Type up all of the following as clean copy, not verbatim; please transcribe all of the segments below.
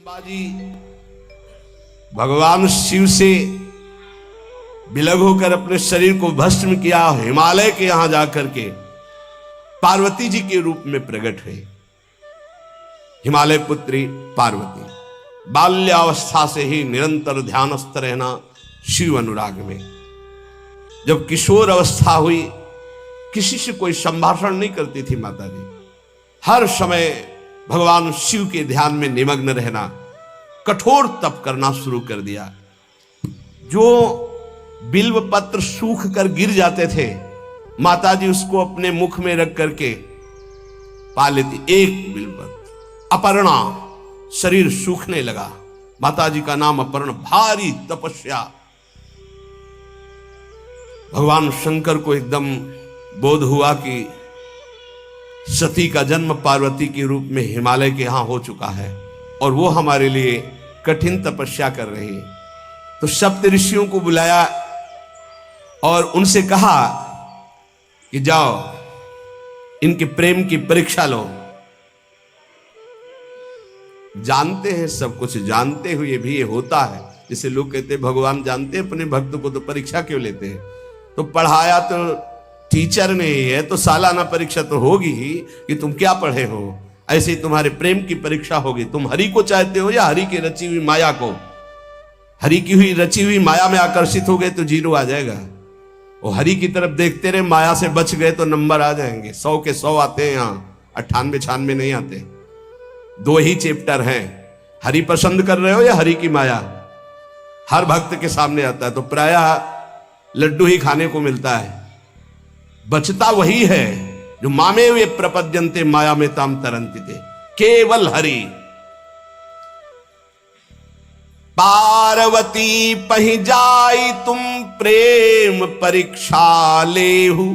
अंबाजी भगवान शिव से विलग होकर अपने शरीर को भस्म किया। हिमालय के यहां जाकर के पार्वती जी के रूप में प्रकट हुए। हिमालय पुत्री पार्वती बाल्यावस्था से ही निरंतर ध्यानस्थ रहना शिव अनुराग में। जब किशोर अवस्था हुई, किसी से कोई संभाषण नहीं करती थी माता जी, हर समय भगवान शिव के ध्यान में निमग्न रहना, कठोर तप करना शुरू कर दिया। जो बिल्व पत्र सूख कर गिर जाते थे, माता जी उसको अपने मुख में रख करके पा लेती। एक बिल्व पत्र, अपर्णा, शरीर सूखने लगा। माता जी का नाम अपर्णा। भारी तपस्या। भगवान शंकर को एकदम बोध हुआ कि सती का जन्म पार्वती के रूप में हिमालय के यहां हो चुका है और वो हमारे लिए कठिन तपस्या कर रही है। तो सप्त ऋषियों को बुलाया और उनसे कहा कि जाओ इनके प्रेम की परीक्षा लो। जानते हैं, सब कुछ जानते हुए भी ये होता है। जैसे लोग कहते हैं भगवान जानते हैं अपने भक्त को, तो परीक्षा क्यों लेते हैं? तो पढ़ाया तो टीचर ने है, तो सालाना परीक्षा तो होगी ही कि तुम क्या पढ़े हो। ऐसे ही तुम्हारे प्रेम की परीक्षा होगी। तुम हरि को चाहते हो या हरि की रची हुई माया को? हरि की हुई रची हुई माया में आकर्षित हो गए तो जीरो आ जाएगा। और हरि की तरफ देखते रहे, माया से बच गए तो नंबर आ जाएंगे। 100 के 100 आते हैं यहाँ, 98-96 नहीं आते। 2 ही चैप्टर हैं। हरि पसंद कर रहे हो या हरि की माया? हर भक्त के सामने आता है तो प्रायः लड्डू ही खाने को मिलता है। बचता वही है जो मामे वे प्रपद्यन्ते माया में ताम तरंती थे, केवल हरि। पार्वती पहि जाई तुम प्रेम परीक्षा लेहु,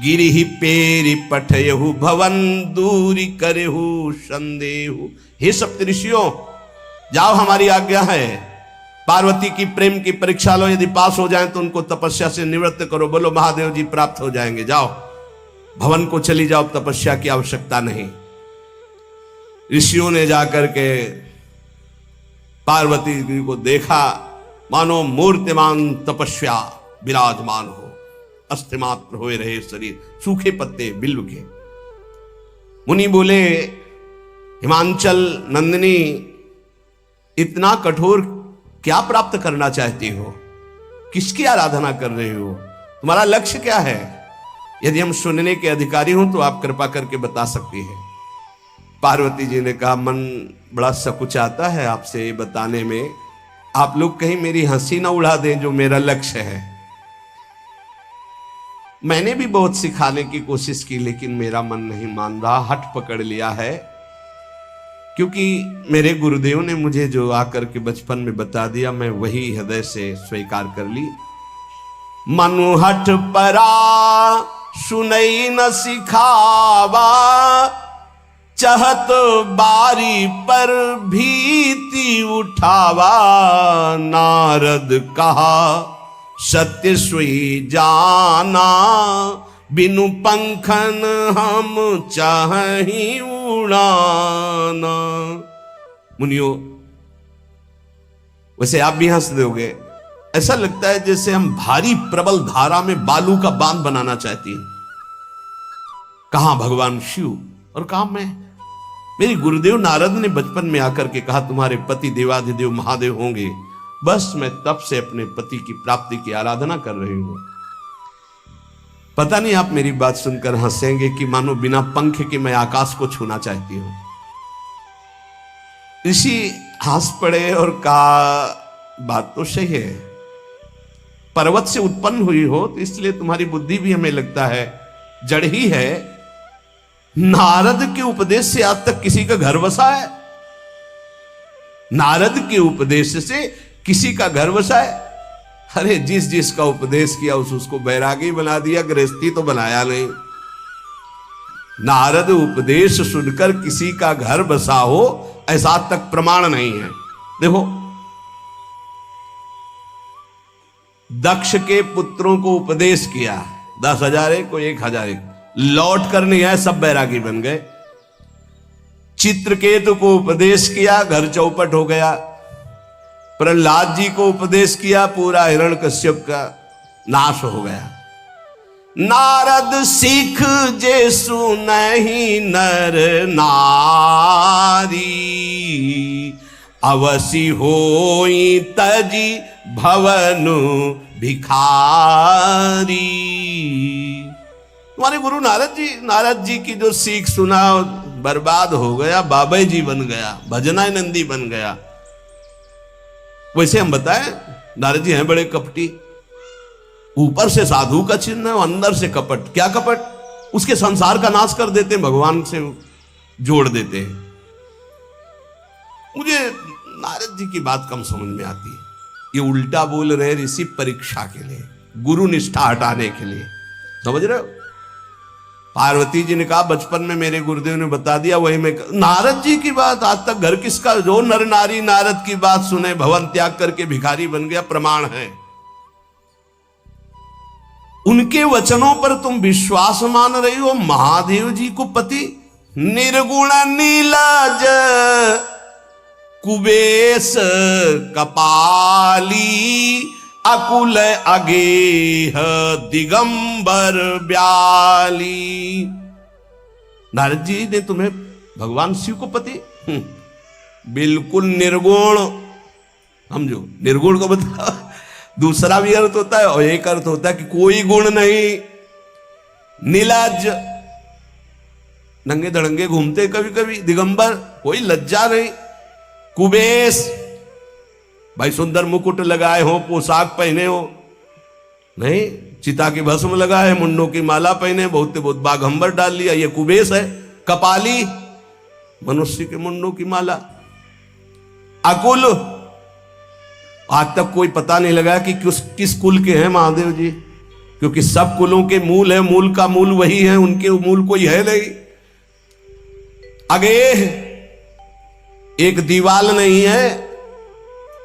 गिरिहि पेरि पठयहु भवन दूरी करेहु संदेहु। हे सप्तऋषियों, जाओ, हमारी आज्ञा है। पार्वती की प्रेम की परीक्षा लो, यदि पास हो जाएं तो उनको तपस्या से निवृत्त करो। बोलो महादेव जी प्राप्त हो जाएंगे। जाओ भवन को चली जाओ, तपस्या की आवश्यकता नहीं। ऋषियों ने जाकर के पार्वती जी को देखा, मानो मूर्तिमान तपस्या विराजमान हो, अस्थिमात्र हुए रहे शरीर, सूखे पत्ते बिल्व के। मुनि बोले, हिमांचल नंदिनी, इतना कठोर क्या प्राप्त करना चाहती हो? किसकी आराधना कर रहे हो? तुम्हारा लक्ष्य क्या है? यदि हम सुनने के अधिकारी हों तो आप कृपा करके बता सकती हैं। पार्वती जी ने कहा, मन बड़ा सकुचाता है आपसे बताने में। आप लोग कहीं मेरी हंसी ना उड़ा दें जो मेरा लक्ष्य है। मैंने भी बहुत सिखाने की कोशिश की, लेकिन मेरा मन नहीं मान रहा, हठ पकड़ लिया है। क्योंकि मेरे गुरुदेव ने मुझे जो आकर के बचपन में बता दिया, मैं वही हृदय से स्वीकार कर ली। मनु हठ परा सुनई न सिखावा, चहत बारी पर भीति उठावा। नारद कहा सत्य सोई जाना, बिनु पंखन हम चाहि उड़ाना। मुनियो, वैसे आप भी हंस दोगे। ऐसा लगता है जैसे हम भारी प्रबल धारा में बालू का बांध बनाना चाहती हैं। कहां भगवान शिव और कहां मैं? मेरे गुरुदेव नारद ने बचपन में आकर के कहा, तुम्हारे पति देवाधिदेव महादेव होंगे। बस मैं तब से अपने पति की प्राप्ति की आराधना कर रही हूं। पता नहीं आप मेरी बात सुनकर हंसेंगे कि मानो बिना पंख के मैं आकाश को छूना चाहती हूं। ऋषि हंस पड़े और कहा, बात तो सही है। पर्वत से उत्पन्न हुई हो तो इसलिए तुम्हारी बुद्धि भी हमें लगता है जड़ ही है। नारद के उपदेश से आज तक किसी का घर बसा है? नारद के उपदेश से किसी का घर बसा है? अरे जिस का उपदेश किया उसको बैरागी बना दिया, गृहस्थी तो बनाया नहीं। नारद उपदेश सुनकर किसी का घर बसा हो, ऐसा तक प्रमाण नहीं है। देखो, दक्ष के पुत्रों को उपदेश किया, 10,000 को 1,000, लौट कर नहीं आए, सब बैरागी बन गए। चित्रकेतु को उपदेश किया, घर चौपट हो गया। प्रहलाद जी को उपदेश किया, पूरा हिरण्यकश्यप का नाश हो गया। नारद सिख जे सुनहि नर नारी, अवसि होई तजी भवनु भिखारी। हमारे गुरु नारद जी की जो सीख सुना बर्बाद हो गया, बाबा जी बन गया, भजनाय नंदी बन गया। वैसे हम बताएं, नारद जी हैं बड़े कपटी, ऊपर से साधु का चिन्ह है, अंदर से कपट। क्या कपट? उसके संसार का नाश कर देते हैं, भगवान से जोड़ देते हैं। मुझे नारद जी की बात कम समझ में आती है। ये उल्टा बोल रहे ऋषि परीक्षा के लिए, गुरु निष्ठा हटाने के लिए, समझ रहे हो? पार्वती जी ने कहा बचपन में मेरे गुरुदेव ने बता दिया, वही में नारद जी की बात। आज तक घर किसका? जो नर नारी नारद की बात सुने भवन त्याग करके भिखारी बन गया, प्रमाण है। उनके वचनों पर तुम विश्वास मान रही हो। महादेव जी को पति निर्गुण नीलाज कुबेश कपाली, अकुल अगेह दिगंबर ब्याली। नारद जी ने तुम्हें भगवान शिव को पति बिल्कुल निर्गुण समझो। निर्गुण को बता, दूसरा भी अर्थ होता है और एक अर्थ होता है कि कोई गुण नहीं, नीलाज, नंगे धड़ंगे घूमते कभी कभी, दिगंबर, कोई लज्जा नहीं, कुबेश, भाई सुंदर मुकुट लगाए हो, पोशाक पहने हो नहीं, चिता की भस्म लगाए, मुंडों की माला पहने, बहुत बाघंबर डाल लिया, ये कुबेश है। कपाली, मनुष्य के मुंडों की माला। अकुल, आज तक कोई पता नहीं लगा कि किस कुल के हैं महादेव जी, क्योंकि सब कुलों के मूल है, मूल का मूल वही है, उनके मूल कोई है नहीं। अगेह, एक दीवाल नहीं है,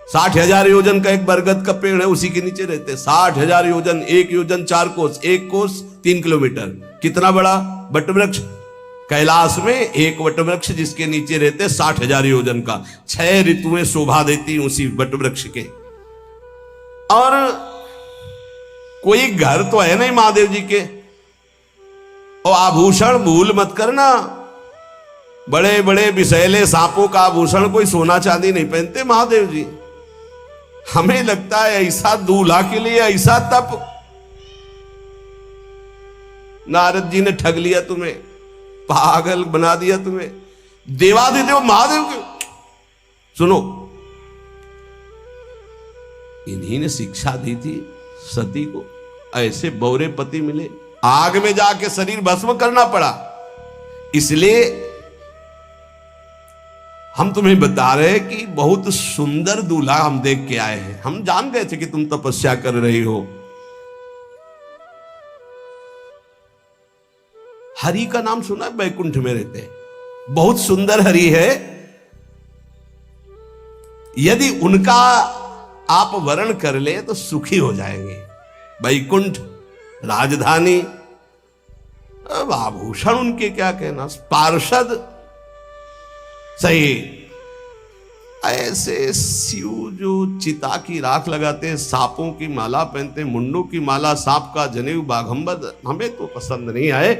60,000 योजन का एक बरगद का पेड़ है, उसी के नीचे रहते। 60,000 योजन, 1 योजन 4 कोस, 1 कोस 3 किलोमीटर। कितना बड़ा वटवृक्ष? कैलाश में एक वटवृक्ष जिसके नीचे रहते 60,000 योजन का। 6 ऋतुएं शोभा देती उसी वटवृक्ष के। और कोई घर तो है नहीं महादेव जी के। और आभूषण भूल मत करना, बड़े बड़े विषैले सांपों का आभूषण कोई सोना चांदी नहीं पहनते महादेव जी। हमें लगता है ऐसा दूल्हा के लिए ऐसा तप। नारद जी ने ठग लिया तुम्हें, पागल बना दिया तुम्हें। देवादिदेव महादेव के सुनो, इन्हीं ने शिक्षा दी थी सती को। ऐसे बौरे पति मिले, आग में जाके शरीर भस्म करना पड़ा। इसलिए हम तुम्हें बता रहे हैं कि बहुत सुंदर दूल्हा हम देख के आए हैं। हम जान गए थे कि तुम तपस्या कर रही हो। हरि का नाम सुना है? बैकुंठ में रहते हैं, बहुत सुंदर हरि है। यदि उनका आप वर्ण कर ले तो सुखी हो जाएंगे। बैकुंठ राजधानी, अब आभूषण उनके क्या कहना, पार्षद सही। ऐसे शिव जो चिता की राख लगाते हैं, सांपों की माला पहनते हैं, मुंडों की माला, सांप का जनेऊ, बाघंबर, हमें तो पसंद नहीं आए।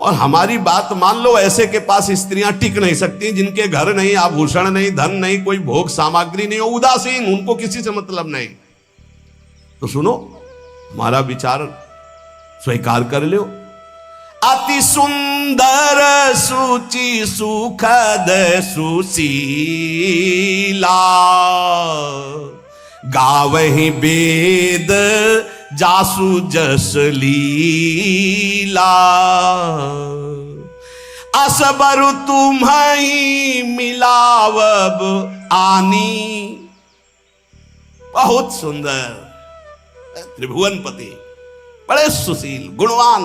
और हमारी बात मान लो, ऐसे के पास स्त्रियां टिक नहीं सकती जिनके घर नहीं, आभूषण नहीं, धन नहीं, कोई भोग सामग्री नहीं हो, उदासीन, उनको किसी से मतलब नहीं। तो सुनो, हमारा विचार स्वीकार कर लो। अति सुंदर सुचि सुखद सुशीला, गावहि वेद जासु जस लीला, असबरु तुम्हि मिलावब आनी। बहुत सुंदर त्रिभुवनपति, बड़े सुशील गुणवान,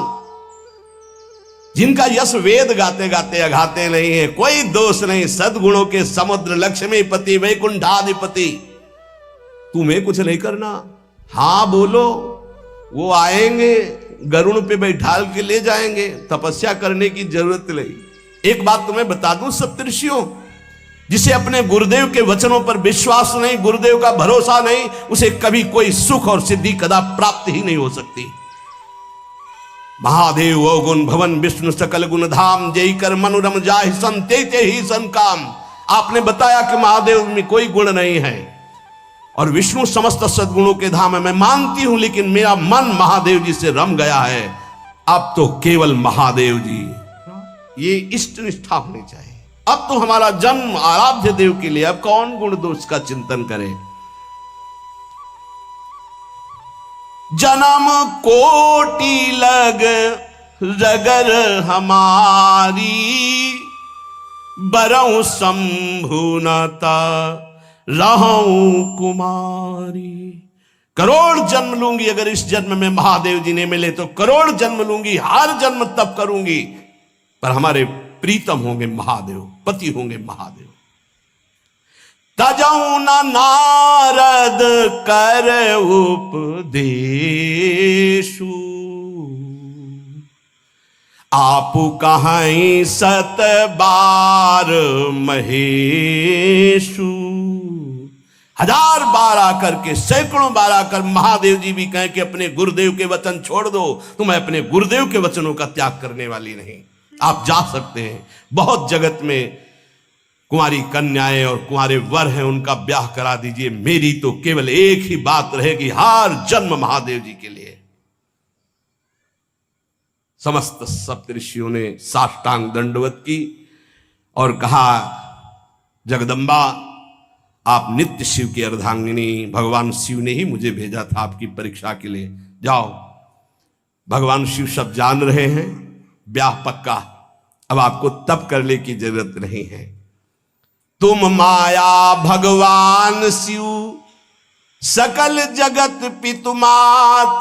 जिनका यश वेद गाते गाते अघाते नहीं है, कोई दोष नहीं, सद्गुणों के समुद्र, लक्ष्मीपति, वैकुंठाधिपति। तुम्हें कुछ नहीं करना, हां बोलो, वो आएंगे, गरुड़ पे बैठाल के ले जाएंगे। तपस्या करने की जरूरत नहीं, एक बात तुम्हें बता दूं सप्तऋषियों, जिसे अपने गुरुदेव के वचनों पर विश्वास नहीं, गुरुदेव का भरोसा नहीं, उसे कभी कोई सुख और सिद्धि कदा प्राप्त ही नहीं हो सकती। महादेव अवगुण भवन विष्णु सकल गुण धाम, जय कर मनुरम जाहि सन ते ही सन काम। आपने बताया कि महादेव में कोई गुण नहीं है और विष्णु समस्त सद्गुणों के धाम है, मैं मानती हूं, लेकिन मेरा मन महादेव जी से रम गया है। अब तो केवल महादेव जी, ये इष्ट निष्ठा होनी चाहिए। अब तो हमारा जन्म आराध्य देव के लिए, अब कौन गुण दोष का चिंतन करे। जन्म कोटि लग रगर हमारी, बरऊ शंभुनता रहूं कुमारी। करोड़ जन्म लूंगी, अगर इस जन्म में महादेव जी ने मिले तो करोड़ जन्म लूंगी, हर जन्म तप करूंगी, पर हमारे प्रीतम होंगे महादेव, पति होंगे महादेव। तजऊ न नारद कर उपदेशु, आपु कहीं सत बार महेशु। हजार बार आकर के, सैकड़ों बार आकर महादेव जी भी कहें कि अपने गुरुदेव के वचन छोड़ दो, तो मैं अपने गुरुदेव के वचनों का त्याग करने वाली नहीं। आप जा सकते हैं, बहुत जगत में कुंवारी कन्याएं और कुंवारे वर हैं, उनका ब्याह करा दीजिए। मेरी तो केवल एक ही बात रहेगी, हर जन्म महादेव जी के लिए। समस्त सप्तऋषियों ने साष्टांग दंडवत की और कहा, जगदम्बा आप नित्य शिव की अर्धांगिनी, भगवान शिव ने ही मुझे भेजा था आपकी परीक्षा के लिए। जाओ, भगवान शिव सब जान रहे हैं, ब्याह पक्का, अब आपको तप करने की जरूरत नहीं है। तुम माया भगवान शिव, सकल जगत पितुमात,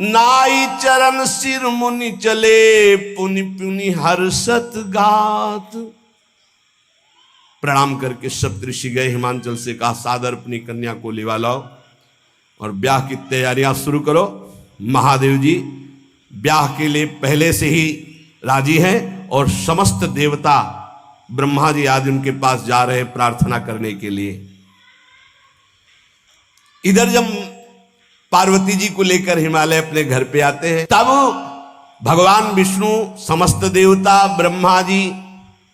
नाई चरण सिर मुनि चले, पुनि पुनि हर्षत गात। प्रणाम करके सप्तऋषि गए, हिमांचल से कहा, सादर अपनी कन्या को लिवा लाओ और ब्याह की तैयारियां शुरू करो। महादेव जी ब्याह के लिए पहले से ही राजी हैं और समस्त देवता ब्रह्मा जी आदि उनके पास जा रहे हैं प्रार्थना करने के लिए। इधर जब पार्वती जी को लेकर हिमालय अपने घर पे आते हैं, तब भगवान विष्णु, समस्त देवता, ब्रह्मा जी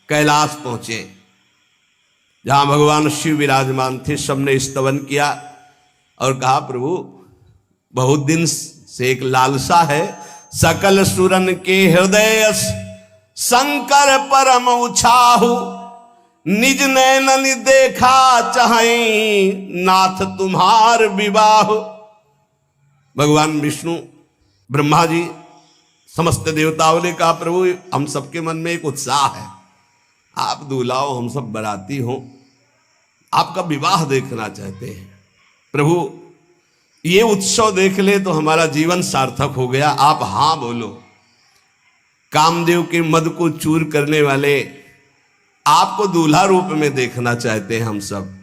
कैलाश पहुंचे, जहां भगवान शिव विराजमान थे। सबने स्तवन किया और कहा, प्रभु बहुत दिन से एक लालसा है, सकल सुरन के हृदय शंकर परम उछाहु, निज नैनन देखा चाहे नाथ तुम्हार विवाह। भगवान विष्णु, ब्रह्मा जी, समस्त देवताओं ने कहा, प्रभु हम सबके मन में एक उत्साह है, आप दूल्हा हो, हम सब बराती हो, आपका विवाह देखना चाहते हैं। प्रभु ये उत्सव देख ले तो हमारा जीवन सार्थक हो गया, आप हां बोलो। कामदेव के मद को चूर करने वाले आपको दूल्हा रूप में देखना चाहते हैं हम सब।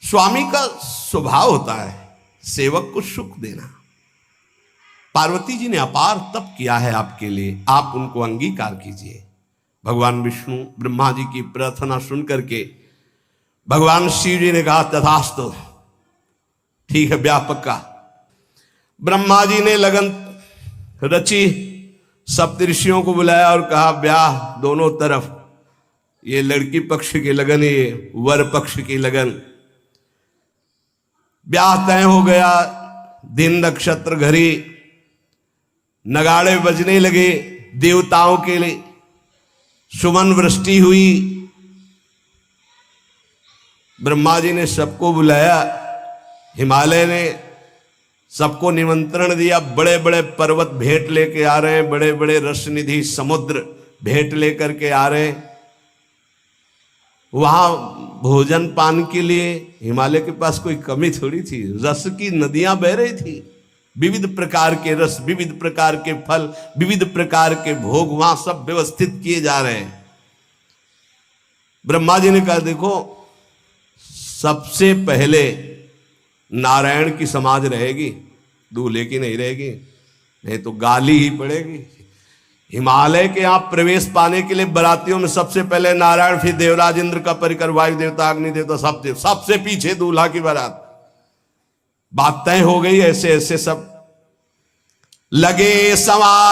स्वामी का स्वभाव होता है सेवक को सुख देना। पार्वती जी ने अपार तप किया है आपके लिए, आप उनको अंगीकार कीजिए। भगवान विष्णु, ब्रह्मा जी की प्रार्थना सुन करके भगवान शिव जी ने कहा, तथास्तु, ठीक है ब्याह पक्का। ब्रह्मा जी ने लगन रची, सप्तऋषियों को बुलाया और कहा, ब्याह दोनों तरफ, ये लड़की पक्ष की लगन, ये वर पक्ष की लगन। ब्याह तय हो गया, दिन नक्षत्र घड़ी, नगाड़े बजने लगे, देवताओं के लिए सुमन वृष्टि हुई। ब्रह्मा जी ने सबको बुलाया, हिमालय ने सबको निमंत्रण दिया, बड़े बड़े पर्वत भेंट लेके आ रहे हैं, बड़े बड़े रसनिधि समुद्र भेंट लेकर के आ रहे हैं। वहां भोजन पान के लिए हिमालय के पास कोई कमी थोड़ी थी, रस की नदियां बह रही थी, विविध प्रकार के रस, विविध प्रकार के फल, विविध प्रकार के भोग वहां सब व्यवस्थित किए जा रहे हैं। ब्रह्मा जी ने कहा, देखो सबसे पहले नारायण की समाज रहेगी, दूल्हे की नहीं रहेगी, नहीं तो गाली ही पड़ेगी। हिमालय के यहां प्रवेश पाने के लिए बारातियों में सबसे पहले नारायण, फिर देवराज इंद्र का परिकर, वायु देवता, अग्नि देवता, सबसे पीछे दूल्हा की बारात। बात तय हो गई। ऐसे ऐसे सब लगे सवार